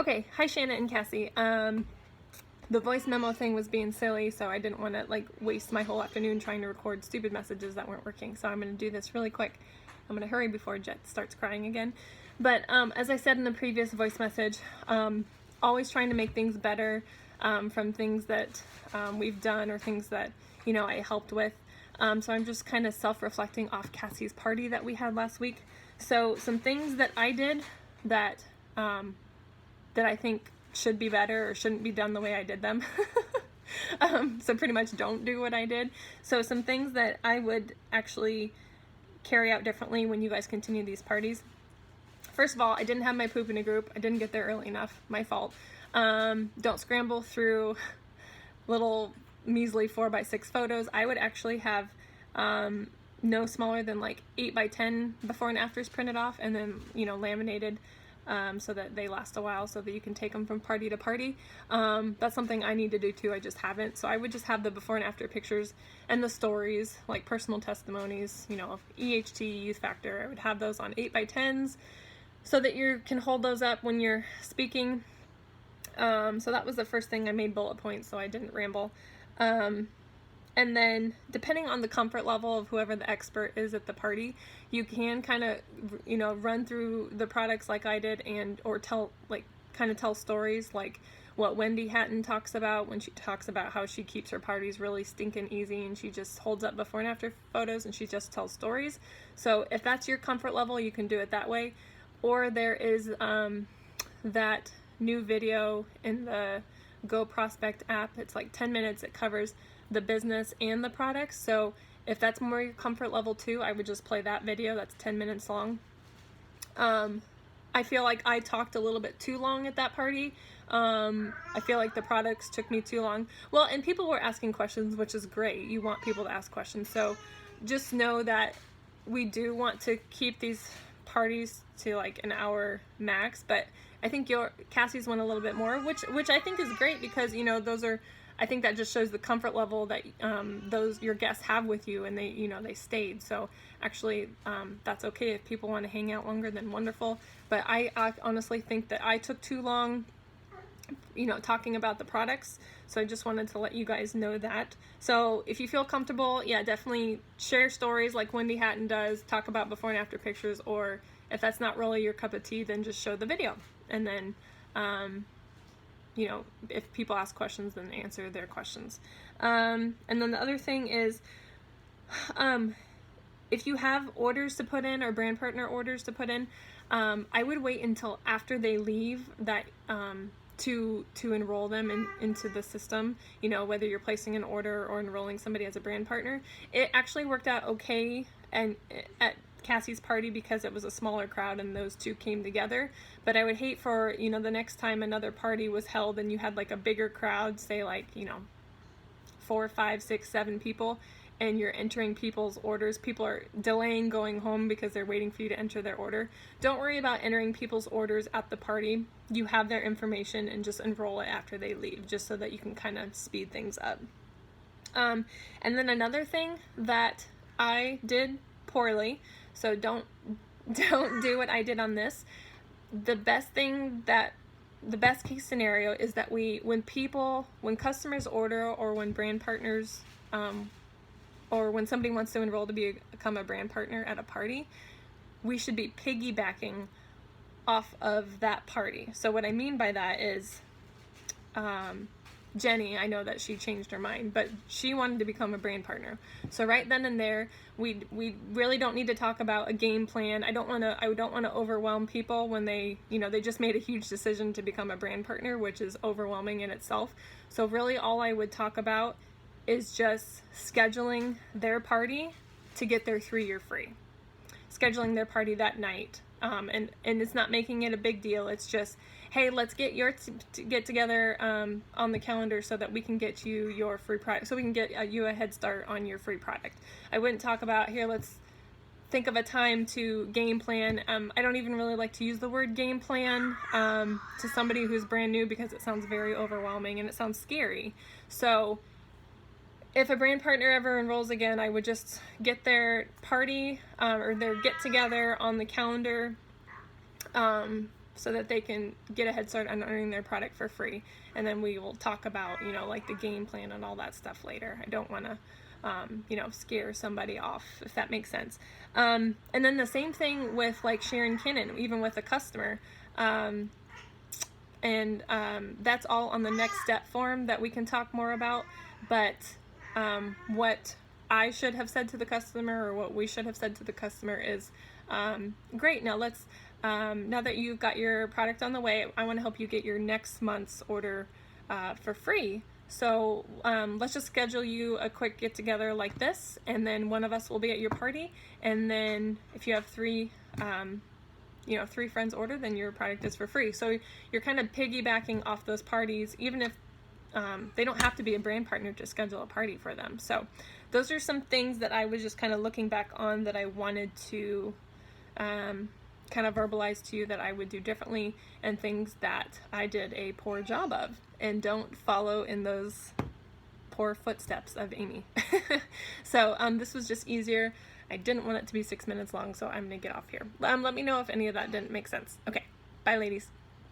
Okay, hi Shanna and Cassie. The voice memo thing was being silly, so I didn't want to waste my whole afternoon trying to record stupid messages that weren't working. So I'm going to do this really quick. I'm going to hurry before Jet starts crying again. But as I said in the previous voice message, always trying to make things better from things that we've done or things that I helped with. So I'm just kind of self-reflecting off Cassie's party that we had last week. So some things that I did that that I think should be better or shouldn't be done the way I did them. So pretty much don't do what I did. So some things that I would actually carry out differently when you guys continue these parties. First of all, I didn't have my poop in a group. I didn't get there early enough. My fault. Don't scramble through little measly 4x6 photos. I would actually have no smaller than 8x10 before and afters printed off and then laminated so that they last a while, so that you can take them from party to party. That's something I need to do too. I just haven't. So I would just have the before and after pictures and the stories, like personal testimonies, of EHT, Youth Factor. I would have those on 8x10s so that you can hold those up when you're speaking. So that was the first thing. I made bullet points so I didn't ramble. And then depending on the comfort level of whoever the expert is at the party, you can kind of, run through the products like I did or tell stories like what Wendy Hatton talks about when she talks about how she keeps her parties really stinking easy and she just holds up before and after photos and she just tells stories. So if that's your comfort level, you can do it that way. Or there is that new video in the Go Prospect app. It's like 10 minutes. It covers the business and the products. So if that's more your comfort level too, I would just play that video. That's 10 minutes long. I feel like I talked a little bit too long at that party. I feel like the products took me too long. Well, and people were asking questions, which is great. You want people to ask questions. So just know that we do want to keep these parties to an hour max, but I think Cassie's went a little bit more, which I think is great because those are, I think that just shows the comfort level that your guests have with you, and they stayed. So actually, that's okay if people want to hang out longer. Then wonderful. But I honestly think that I took too long, talking about the products. So I just wanted to let you guys know that. So if you feel comfortable, yeah, definitely share stories like Wendy Hatton does. Talk about before and after pictures, or if that's not really your cup of tea, then just show the video, and then. If people ask questions, then answer their questions. And then the other thing is, if you have orders to put in or brand partner orders to put in, I would wait until after they leave that to enroll them into the system, whether you're placing an order or enrolling somebody as a brand partner. It actually worked out okay and at Cassie's party because it was a smaller crowd and those two came together. But I would hate for the next time another party was held and you had a bigger crowd, say 4, 5, 6, 7 people, and you're entering people's orders. People are delaying going home because they're waiting for you to enter their order. Don't worry about entering people's orders at the party. You have their information, and just enroll it after they leave, just so that you can kind of speed things up. And then another thing that I did poorly, so don't do what I did on this. The best case scenario is that when customers order, or when brand partners, or when somebody wants to enroll to become a brand partner at a party, we should be piggybacking off of that party. So what I mean by that is, Jenny, I know that she changed her mind, but she wanted to become a brand partner. So right then and there, we really don't need to talk about a game plan. I don't want to overwhelm people when they just made a huge decision to become a brand partner, which is overwhelming in itself. So really all I would talk about is just scheduling their party to get their 3-year free. Scheduling their party that night. And it's not making it a big deal. It's just, hey, let's get get together on the calendar so that we can get you your free product, so we can get you a head start on your free product. I wouldn't talk about, here, let's think of a time to game plan. I don't even really like to use the word game plan to somebody who's brand new, because it sounds very overwhelming and it sounds scary. So if a brand partner ever enrolls again, I would just get their party or their get together on the calendar so that they can get a head start on earning their product for free. And then we will talk about, you know, like the game plan and all that stuff later. I don't want to, you know, scare somebody off, if that makes sense. And then the same thing with like Sharon Kinnan, even with a customer. That's all on the next step form that we can talk more about. But what I should have said to the customer, or what we should have said to the customer is, great, now let's, now that you've got your product on the way, I want to help you get your next month's order for free. So let's just schedule you a quick get together like this, and then one of us will be at your party, and then if you have three friends order, then your product is for free. So you're kind of piggybacking off those parties, even if they don't have to be a brand partner to schedule a party for them. So those are some things that I was just kind of looking back on that I wanted to kind of verbalize to you that I would do differently, and things that I did a poor job of. And don't follow in those poor footsteps of Amy. So this was just easier. I didn't want it to be 6 minutes long, so I'm going to get off here. Let me know if any of that didn't make sense. Okay, bye ladies.